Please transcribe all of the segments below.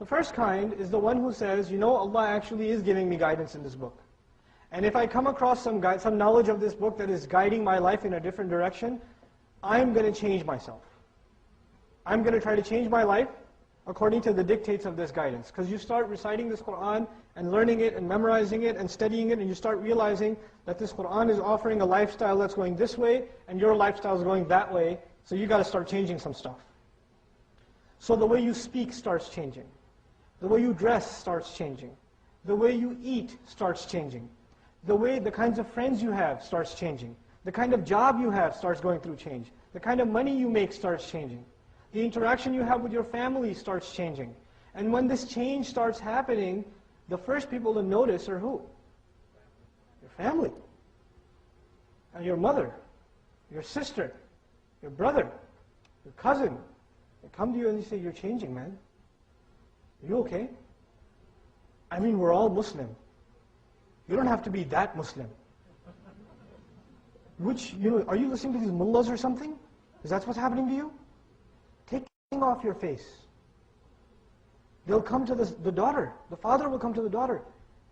The first kind is the one who says, you know, Allah actually is giving me guidance in this book. And if I come across some knowledge of this book that is guiding my life in a different direction, I'm going to change myself. I'm going to try to change my life according to the dictates of this guidance. Because you start reciting this Qur'an and learning it and memorizing it and studying it, and you start realizing that this Qur'an is offering a lifestyle that's going this way, and your lifestyle is going that way, so you got to start changing some stuff. So the way you speak starts changing. The way you dress starts changing. The way you eat starts changing. The kinds of friends you have starts changing. The kind of job you have starts going through change. The kind of money you make starts changing. The interaction you have with your family starts changing. And when this change starts happening, the first people to notice are who? Your family. And your mother, your sister, your brother, your cousin. They come to you and they say, you're changing, man. Are you okay? I mean, we're all Muslim. You don't have to be that Muslim. Are you listening to these mullahs or something? Is that what's happening to you? Take the off your face. They'll come to the daughter. The father will come to the daughter.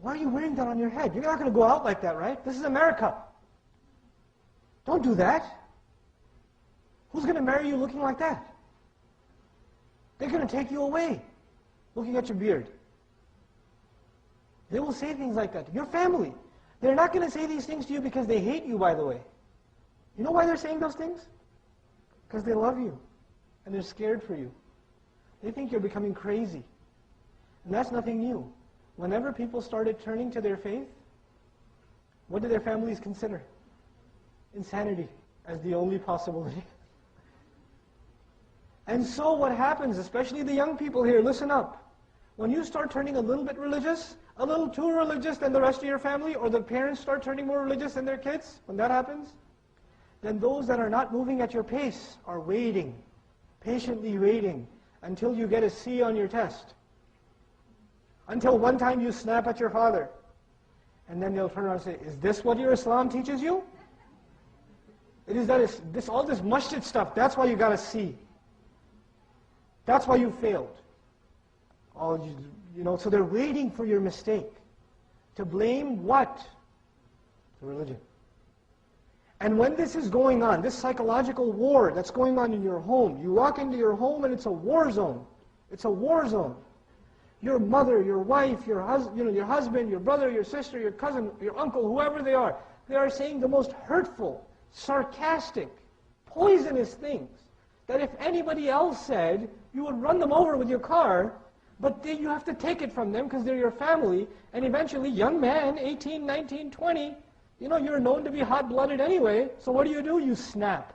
Why are you wearing that on your head? You're not going to go out like that, right? This is America. Don't do that. Who's going to marry you looking like that? They're going to take you away, looking at your beard. They will say things like that. Your family. They're not going to say these things to you because they hate you, by the way. You know why they're saying those things? Because they love you. And they're scared for you. They think you're becoming crazy. And that's nothing new. Whenever people started turning to their faith, what did their families consider? Insanity as the only possibility. And so what happens, especially the young people here, listen up. When you start turning a little bit religious, a little too religious than the rest of your family, or the parents start turning more religious than their kids, when that happens, then those that are not moving at your pace are waiting, patiently waiting, until you get a C on your test. Until one time you snap at your father. And then they'll turn around and say, is this what your Islam teaches you? It is that all this masjid stuff, that's why you got a C. That's why you failed. So they're waiting for your mistake. To blame what? The religion. And when this is going on, this psychological war that's going on in your home, you walk into your home and it's a war zone. It's a war zone. Your mother, your wife, your husband, your brother, your sister, your cousin, your uncle, whoever they are saying the most hurtful, sarcastic, poisonous things that if anybody else said, you would run them over with your car, but then you have to take it from them because they're your family, and eventually, young man, 18, 19, 20, you're known to be hot-blooded anyway, so what do? You snap.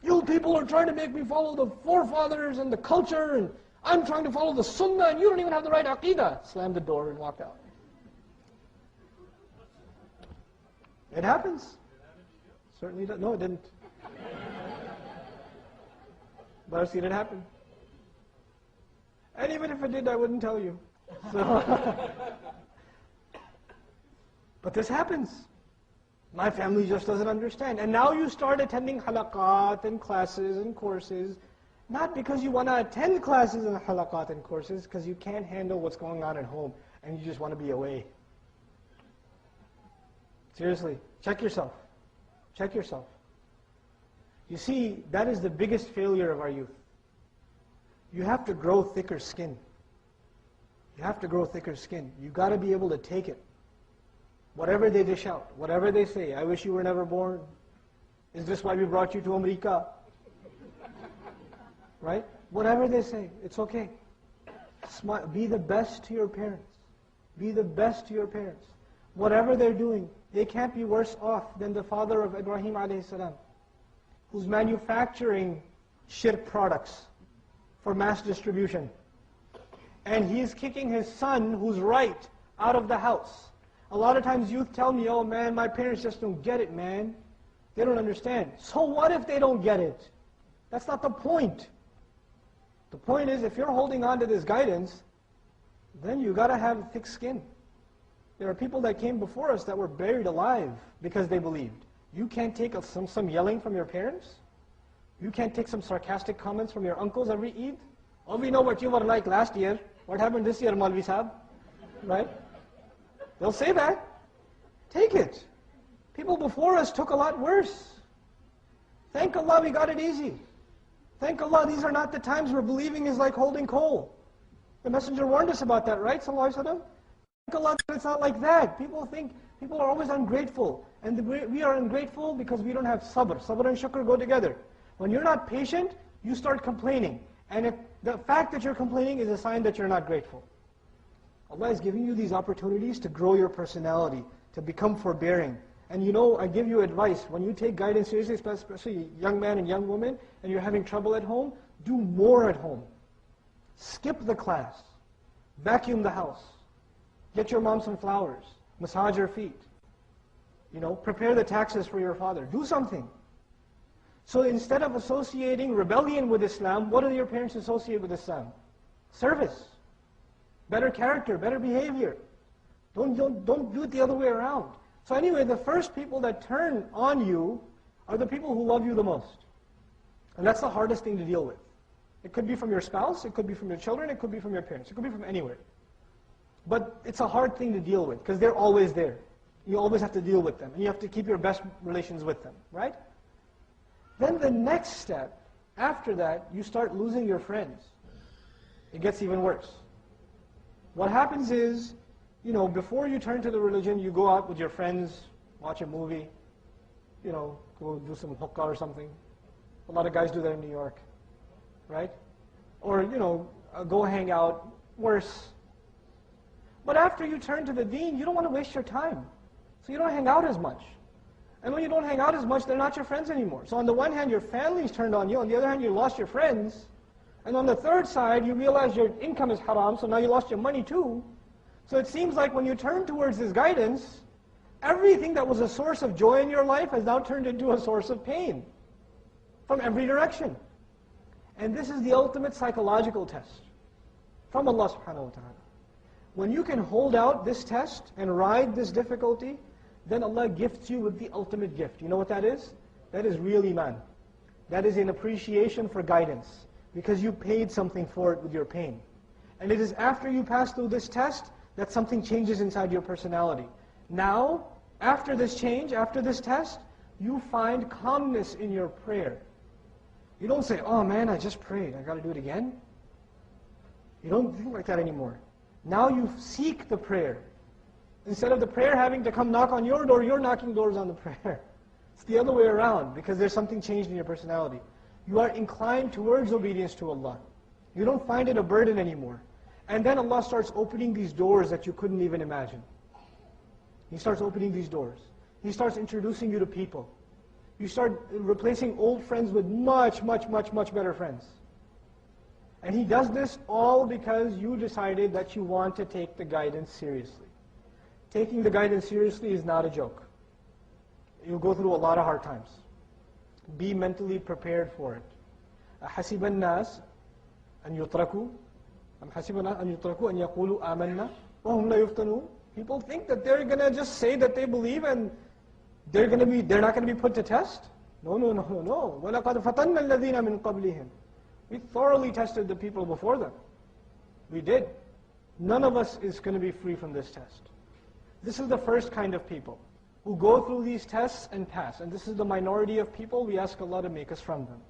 You people are trying to make me follow the forefathers and the culture, and I'm trying to follow the sunnah, and you don't even have the right aqidah. Slammed the door and walked out. It happens. Certainly does. No, it didn't. But I've seen it happen. And even if it did, I wouldn't tell you. So but this happens. My family just doesn't understand. And now you start attending halaqat and classes and courses, not because you want to attend classes and halaqat and courses, because you can't handle what's going on at home, and you just want to be away. Seriously, check yourself. Check yourself. You see, that is the biggest failure of our youth. You have to grow thicker skin. You have to grow thicker skin. You've got to be able to take it. Whatever they dish out, whatever they say, I wish you were never born. Is this why we brought you to America? Right? Whatever they say, it's okay. Be the best to your parents. Be the best to your parents. Whatever they're doing, they can't be worse off than the father of Ibrahim alayhi salam, who's manufacturing shirk products for mass distribution. And he's kicking his son, who's right, out of the house. A lot of times youth tell me, oh man, my parents just don't get it, man. They don't understand. So what if they don't get it? That's not the point. The point is, if you're holding on to this guidance, then you got to have thick skin. There are people that came before us that were buried alive because they believed. You can't take some yelling from your parents. You can't take some sarcastic comments from your uncles every Eid. Oh, we know what you were like last year. What happened this year, Maulvi Sahib? Right? They'll say that. Take it. People before us took a lot worse. Thank Allah we got it easy. Thank Allah these are not the times where believing is like holding coal. The Messenger warned us about that, right? Sallallahu Alaihi Wasallam? Thank Allah that it's not like that. People are always ungrateful. And we are ungrateful because we don't have sabr. Sabr and shukr go together. When you're not patient, you start complaining. And if the fact that you're complaining is a sign that you're not grateful. Allah is giving you these opportunities to grow your personality, to become forbearing. And you know, I give you advice, when you take guidance seriously, especially young man and young woman, and you're having trouble at home, do more at home. Skip the class. Vacuum the house. Get your mom some flowers. Massage her feet. You know, prepare the taxes for your father. Do something. So instead of associating rebellion with Islam, what do your parents associate with Islam? Service. Better character, better behavior. Don't do it the other way around. So anyway, the first people that turn on you are the people who love you the most. And that's the hardest thing to deal with. It could be from your spouse, it could be from your children, it could be from your parents, it could be from anywhere. But it's a hard thing to deal with, because they're always there. You always have to deal with them, and you have to keep your best relations with them, right? Then the next step, after that, you start losing your friends. It gets even worse. What happens is, you know, before you turn to the religion, you go out with your friends, watch a movie, you know, go do some hookah or something. A lot of guys do that in New York, right? Or, you know, go hang out, worse. But after you turn to the deen, you don't want to waste your time. So you don't hang out as much. And when you don't hang out as much, they're not your friends anymore. So on the one hand, your family's turned on you. On the other hand, you lost your friends. And on the third side, you realize your income is haram, so now you lost your money too. So it seems like when you turn towards this guidance, everything that was a source of joy in your life has now turned into a source of pain from every direction. And this is the ultimate psychological test from Allah subhanahu wa ta'ala. When you can hold out this test and ride this difficulty, then Allah gifts you with the ultimate gift. You know what that is? That is real iman. That is an appreciation for guidance, because you paid something for it with your pain. And it is after you pass through this test that something changes inside your personality. Now, after this change, after this test, you find calmness in your prayer. You don't say, oh man, I just prayed, I got to do it again. You don't think like that anymore. Now you seek the prayer. Instead of the prayer having to come knock on your door, you're knocking doors on the prayer. It's the other way around, because there's something changed in your personality. You are inclined towards obedience to Allah. You don't find it a burden anymore. And then Allah starts opening these doors that you couldn't even imagine. He starts opening these doors. He starts introducing you to people. You start replacing old friends with much, much, much, much better friends. And He does this all because you decided that you want to take the guidance seriously. Taking the guidance seriously is not a joke. You'll go through a lot of hard times. Be mentally prepared for it. أَحَسِبَ النَّاسِ أَنْ يُتْرَكُوا أَمْ حَسِبَ النَّاسِ أَنْ يُتْرَكُوا أَنْ يَقُولُوا آمَنَّا وَهُمْ لَا يُفْتَنُونَ. People think that they're going to just say that they believe and they're not going to be put to test. No. وَلَقَدْ فَتَنَّ الَّذِينَ مِنْ قَبْلِهِمْ. We thoroughly tested the people before them. We did. None of us is going to be free from this test. This is the first kind of people who go through these tests and pass. And this is the minority of people. We ask Allah to make us from them.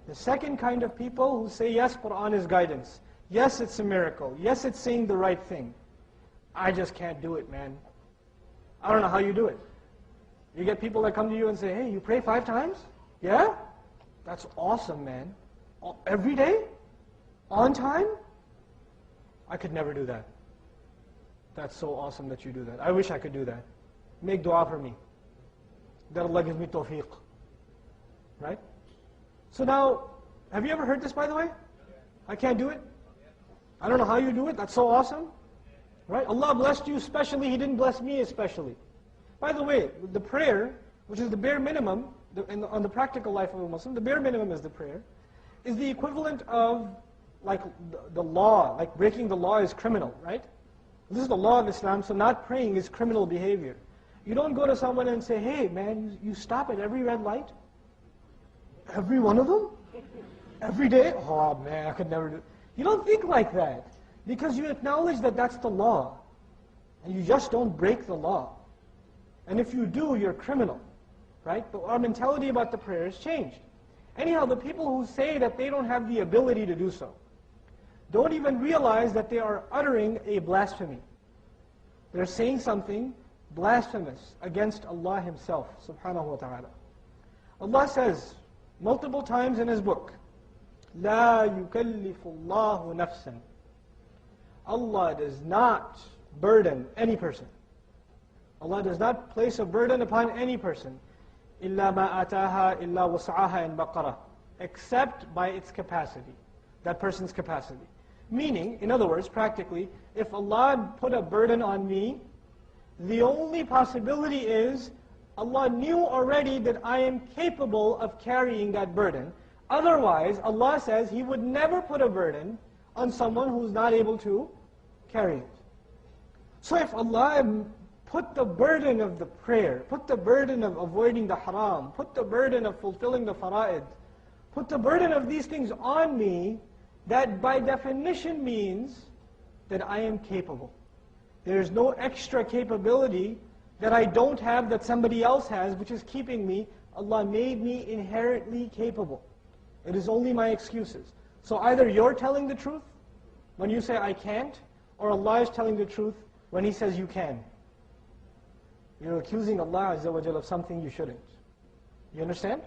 The second kind of people who say, yes, Qur'an is guidance. Yes, it's a miracle. Yes, it's saying the right thing. I just can't do it, man. I don't know how you do it. You get people that come to you and say, hey, you pray 5 times? Yeah? That's awesome, man. Every day? On time? I could never do that. That's so awesome that you do that. I wish I could do that. Make dua for me. That Allah gives me tawfiq. Right? So now, have you ever heard this, by the way? I can't do it? I don't know how you do it. That's so awesome. Right? Allah blessed you specially. He didn't bless me especially. By the way, the prayer, which is the bare minimum, on the practical life of a Muslim, the bare minimum is the prayer, is the equivalent of like the law, like breaking the law is criminal, right? This is the law of Islam, so not praying is criminal behavior. You don't go to someone and say, hey man, you stop at every red light? Every one of them? Every day? Oh man, I could never do it. You don't think like that because you acknowledge that that's the law. And you just don't break the law. And if you do, you're criminal. Right? But our mentality about the prayer has changed. Anyhow, the people who say that they don't have the ability to do so, don't even realize that they are uttering a blasphemy. They're saying something blasphemous against Allah Himself, subhanahu wa ta'ala. Allah says multiple times in His book, لَا يُكَلِّفُ اللَّهُ نَفْسًا. Allah does not burden any person. Allah does not place a burden upon any person. إِلَّا مَا آتَاهَا إِلَّا وَسْعَهَا in Baqarah. Except by its capacity, that person's capacity. Meaning, in other words, practically, if Allah put a burden on me, the only possibility is Allah knew already that I am capable of carrying that burden. Otherwise, Allah says He would never put a burden on someone who's not able to carry it. So if Allah put the burden of the prayer, put the burden of avoiding the haram, put the burden of fulfilling the fara'id, put the burden of these things on me, that by definition means that I am capable. There is no extra capability that I don't have that somebody else has, which is keeping me. Allah made me inherently capable. It is only my excuses. So either you're telling the truth when you say I can't, or Allah is telling the truth when He says you can. You're accusing Allah Azza wa Jalla of something you shouldn't. You understand?